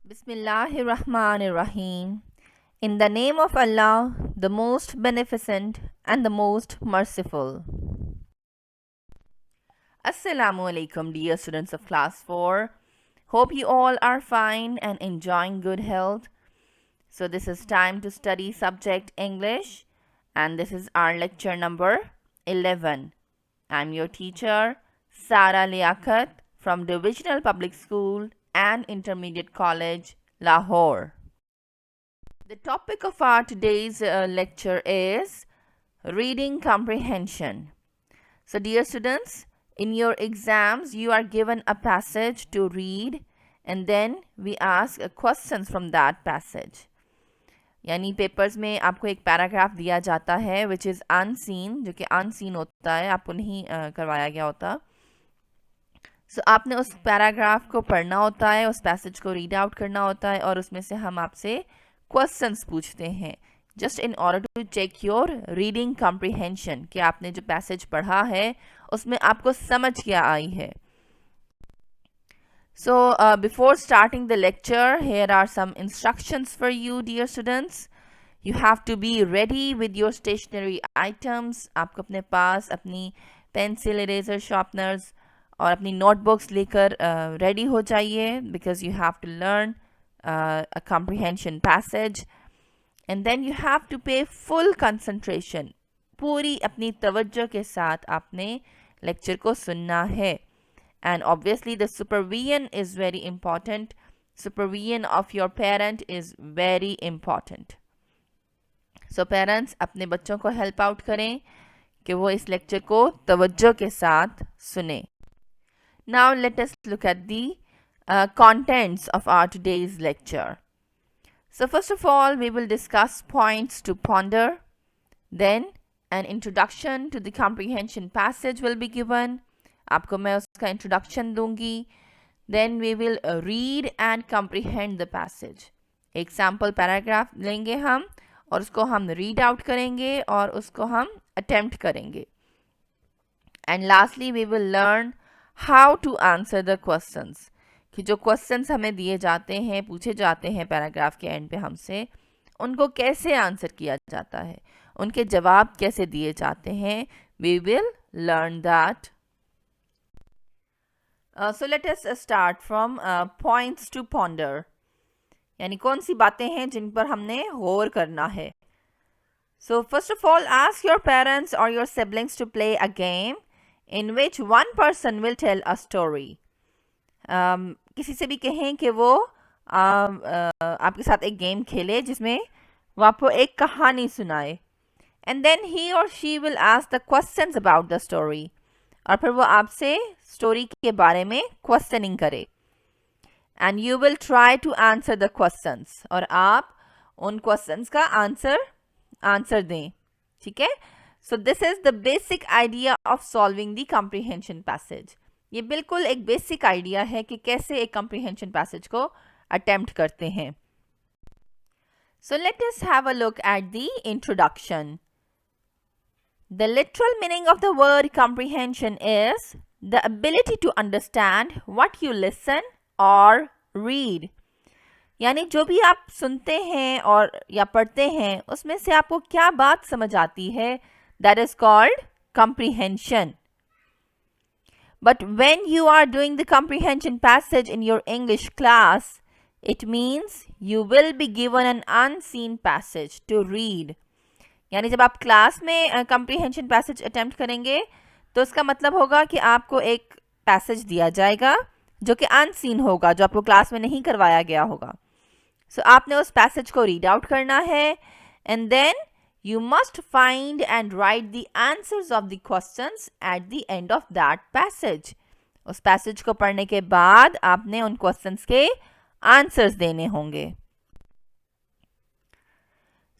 Bismillahirrahmanirrahim. In the name of Allah, the most beneficent and the most merciful. Assalamu alaikum, dear students of class 4. Hope you all are fine and enjoying good health. So this is time to study subject English, and this is our lecture number 11. I'm your teacher, Sara Liaquat from Divisional Public School and Intermediate College, Lahore. The topic of our today's lecture is reading comprehension. So dear students, in your exams you are given a passage to read and then we ask questions from that passage. यानी papers में आपको एक paragraph दिया जाता है which is unseen, जो कि unseen होता है, आपको नहीं करवाया गया होता. सो आपने उस पैराग्राफ को पढ़ना होता है, उस पैसेज को रीड आउट करना होता है और उसमें से हम आपसे क्वेश्चंस पूछते हैं just in order to check your reading comprehension कि आपने जो पैसेज पढ़ा है उसमें आपको समझ क्या आई है. So before starting the lecture, here are some instructions for you, dear students. You have to be ready with your stationery items. आपको अपने पास अपनी पेंसिल, इरेजर, शार्पनर्स और अपनी नोटबुक्स लेकर रेडी हो जाइए because you have to learn a comprehension passage. And then you have to pay full concentration. पूरी अपनी तवज्जो के साथ आपने लेक्चर को सुनना है. And obviously the supervision is very important. Supervision of your parent is very important. So parents अपने बच्चों को help out करें कि वो इस लेक्चर को तवज्जो के साथ सुने. Now let us look at the contents of our today's lecture. So first of all we will discuss points to ponder. Then an introduction to the comprehension passage will be given. आपको मैं उसका introduction दूंगी. Then we will read and comprehend the passage. एक sample paragraph लेंगे हम और उसको हम रीड आउट करेंगे और उसको हम अटेम्प्ट करेंगे. And lastly we will learn how to answer the questions, कि जो क्वेश्चंस हमें दिए जाते हैं, पूछे जाते हैं पैराग्राफ के एंड पे हमसे, उनको कैसे आंसर किया जाता है, उनके जवाब कैसे दिए जाते हैं. We will learn that. So let us start from points to ponder. यानी कौन सी बातें हैं जिन पर हमने गौर करना है. So first of all, ask your parents or your siblings to play a game in which one person will tell a story. किसी से भी कहें कि वो आपके साथ एक गेम खेले जिसमें वो आपको एक कहानी सुनाए. And then he or she will ask the questions about the story. और फिर वो आपसे स्टोरी के बारे में क्वेश्चनिंग करे. And you will try to answer the questions, और आप उन क्वेश्चंस का आंसर दें. ठीक है. So this is the basic idea of solving the comprehension passage. ये बिल्कुल एक बेसिक आइडिया है कि कैसे एक कॉम्प्रिहेंशन पैसेज को अटेम्प्ट करते हैं. So let us have a look at the introduction. The literal meaning of the word comprehension is the ability to understand what you listen or read. यानी जो भी आप सुनते हैं और या पढ़ते हैं उसमें से आपको क्या बात समझ आती है, that is called comprehension. But when you are doing the comprehension passage in your English class, it means you will be given an unseen passage to read. यानी जब आप क्लास में कॉम्प्रिहेंशन पैसेज अटेम्प्ट करेंगे तो उसका मतलब होगा कि आपको एक पैसेज दिया जाएगा जो कि अनसीन होगा, जो आपको क्लास में नहीं करवाया गया होगा. सो आपने उस पैसेज को रीड आउट करना है and then you must find and write the answers of the questions at the end of that passage. उस पैसेज को पढ़ने के बाद आपने उन क्वेश्चंस के आंसर्स देने होंगे.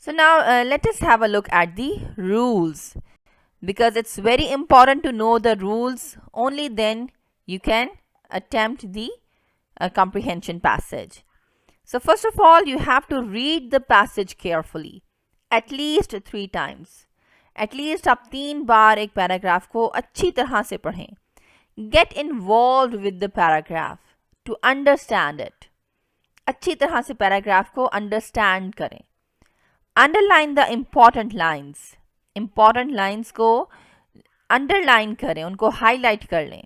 So now let us have a look at the rules, because it's very important to know the rules. Only then you can attempt the comprehension passage. So first of all, you have to read the passage carefully, at least 3 times. At least आप 3 बार एक paragraph को अच्छी तरह से पढ़ें. Get involved with the paragraph to understand it. अच्छी तरह से पैराग्राफ को अंडरस्टैंड करें. Underline the important lines. Important lines को अंडरलाइन करें, उनको हाईलाइट कर लें.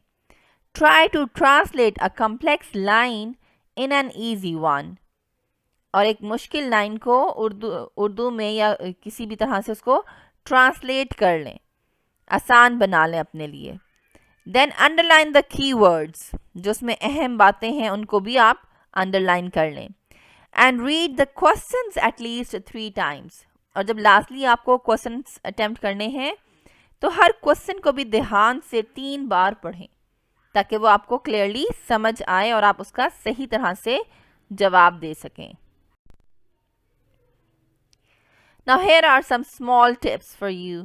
Try to translate a complex line in an easy one. और एक मुश्किल लाइन को उर्दू में या किसी भी तरह से उसको ट्रांसलेट कर लें, आसान बना लें अपने लिए. Then underline the keywords. जो उसमें अहम बातें हैं उनको भी आप अंडरलाइन कर लें. And read the questions at least 3 times. और जब लास्टली आपको क्वेश्चंस अटेम्प्ट करने हैं तो हर क्वेश्चन को भी ध्यान से 3 बार पढ़ें ताकि वो आपको क्लियरली समझ आए और आप उसका सही तरह से जवाब दे सकें. Now here are some small tips for you.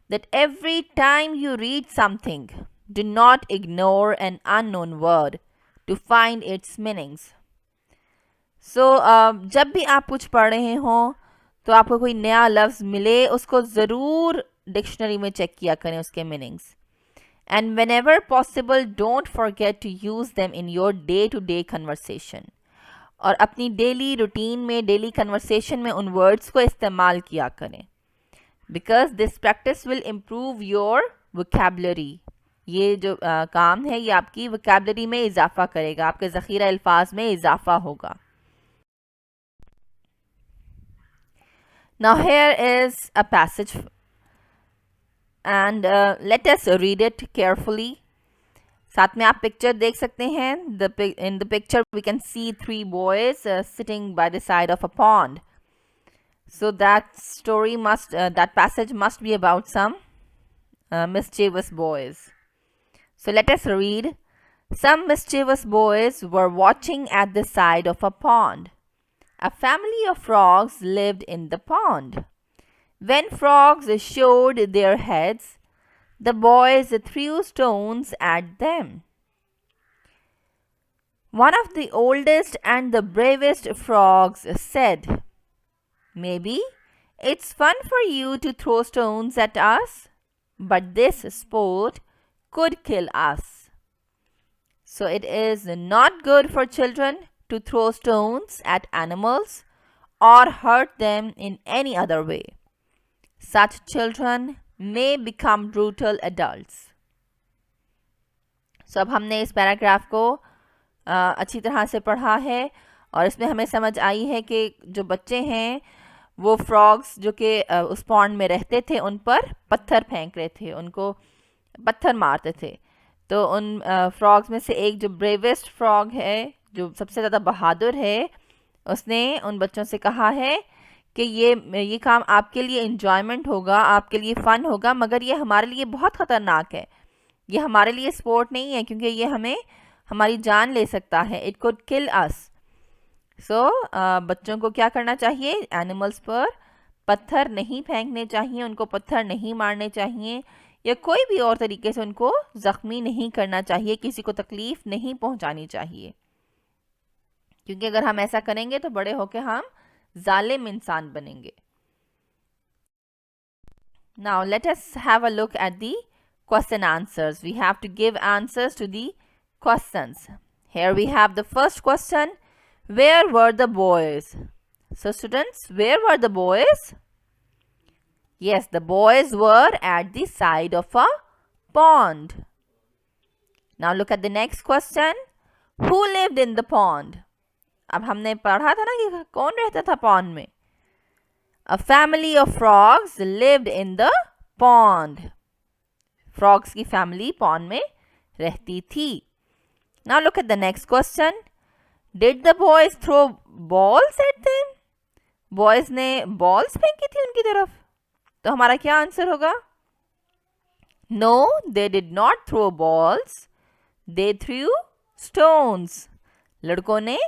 That every time you read something, do not ignore an unknown word to find its meanings. So जब भी आप कुछ पढ़ रहे हों तो आपको कोई नया लफ्ज़ मिले उसको ज़रूर डिक्शनरी में चेक किया करें उसके meanings. And whenever possible, don't forget to use them in your day-to-day conversation. और अपनी डेली रूटीन में, डेली कन्वर्सेशन में उन वर्ड्स को इस्तेमाल किया करें. Because this practice will improve your vocabulary. ये जो काम है ये आपकी वोकैबुलरी में इजाफा करेगा, आपके ज़ख़ीरा अल्फाज में इजाफा होगा. Now here is a passage and let us read it carefully. साथ में आप पिक्चर देख सकते हैं. In the picture we can see 3 boys sitting by the side of a pond. So that passage must be about some mischievous boys. So let us read. Some mischievous boys were watching at the side of a pond. A family of frogs lived in the pond. When frogs showed their heads, the boys threw stones at them. One of the oldest and the bravest frogs said, "Maybe it's fun for you to throw stones at us, but this sport could kill us." So it is not good for children to throw stones at animals or hurt them in any other way. Such children may become brutal adults. So अब हमने इस paragraph को अच्छी तरह से पढ़ा है और इसमें हमें समझ आई है कि जो बच्चे हैं वो फ्रॉग्स जो कि उस पॉन्ड में रहते थे उन पर पत्थर फेंक रहे थे, उनको पत्थर मारते थे. तो उन फ्रॉग्स में से एक जो ब्रेवेस्ट फ्रॉग है, जो सबसे ज़्यादा बहादुर है, उसने उन बच्चों से कहा है कि ये काम आपके लिए इंजॉयमेंट होगा, आपके लिए फ़न होगा, मगर ये हमारे लिए बहुत ख़तरनाक है. ये हमारे लिए स्पोर्ट नहीं है क्योंकि ये हमें हमारी जान ले सकता है. इट कुड किल अस. सो बच्चों को क्या करना चाहिए? एनिमल्स पर पत्थर नहीं फेंकने चाहिए, उनको पत्थर नहीं मारने चाहिए या कोई भी और तरीके से उनको ज़ख्मी नहीं करना चाहिए, किसी को तकलीफ़ नहीं पहुंचानी चाहिए. क्योंकि अगर हम ऐसा करेंगे तो बड़े होकर हम जालिम इंसान बनेंगे. Now let us have a look at the question answers. We have to give answers to the questions. Here we have the first question. Where were the boys? So students, where were the boys? Yes, the boys were at the side of a pond. Now look at the next question. Who lived in the pond? अब हमने पढ़ा था ना कि कौन रहता था pond में. A family of frogs lived in the pond. Frogs की फैमिली पॉन्ड में रहती थी. Now look at the next question. Did the boys throw balls at them? Boys ने balls फेंकी थी उनकी तरफ. तो हमारा क्या आंसर होगा? No, they did not throw balls. They threw stones. लड़कों ने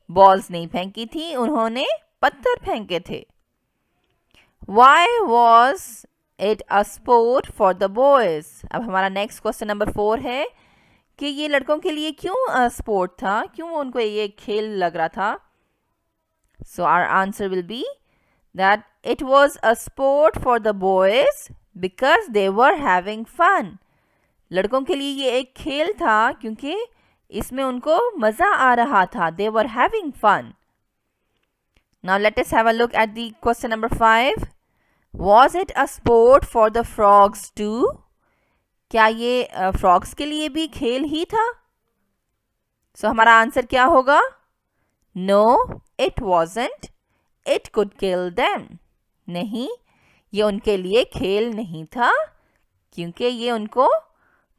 बॉल्स नहीं फेंकी थी, उन्होंने पत्थर फेंके थे. Why was it a sport for the boys? अब हमारा नेक्स्ट क्वेश्चन नंबर 4 है कि ये लड़कों के लिए क्यों स्पोर्ट था, क्यों उनको ये खेल लग रहा था. So our answer will be that it was a sport for the boys because they were having fun. लड़कों के लिए ये एक खेल था क्योंकि इसमें उनको मजा आ रहा था. They were having fun. Now let us have a look at the question number 5. Was it a sport for the frogs too? क्या ये फ्रॉग्स के लिए भी खेल ही था? सो हमारा आंसर क्या होगा? No, it wasn't. It could kill them. नहीं, ये उनके लिए खेल नहीं था क्योंकि ये उनको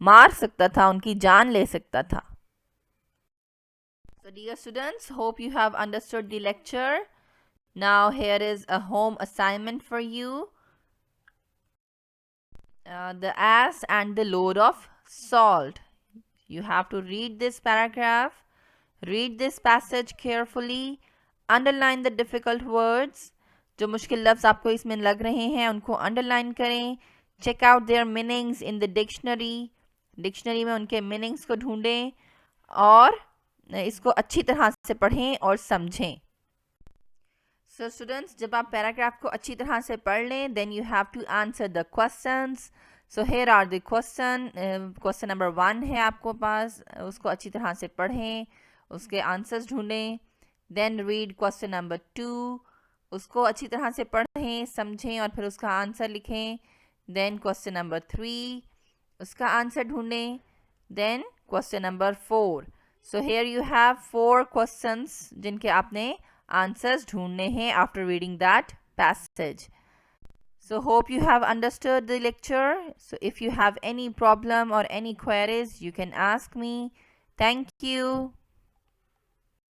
मार सकता था, उनकी जान ले सकता था. So dear students, hope you have understood the lecture. Now here is a home assignment for you. The ass and the load of salt. You have to read this paragraph, read this passage carefully, underline the difficult words. जो मुश्किल लफ्ज़ आपको इसमें लग रहे हैं उनको underline करें. Check out their meanings in the dictionary. Dictionary में उनके मीनिंग्स को ढूंढें और इसको अच्छी तरह से पढ़ें और समझें. सो स्टूडेंट्स, जब आप पैराग्राफ को अच्छी तरह से पढ़ लें then you have to answer the questions. So here are the question. Question number 1 है आपको पास, उसको अच्छी तरह से पढ़ें, उसके आंसर्स ढूंढें. देन रीड क्वेश्चन नंबर 2, उसको अच्छी तरह से पढ़ें, समझें और फिर उसका आंसर लिखें. देन क्वेश्चन नंबर 3, उसका आंसर ढूंढें. Then question number 4. So here you have 4 questions जिनके आपने आंसर्स ढूंढने हैं after reading that passage. So hope you have understood the lecture. So if you have any problem or any queries, you can ask me. Thank you.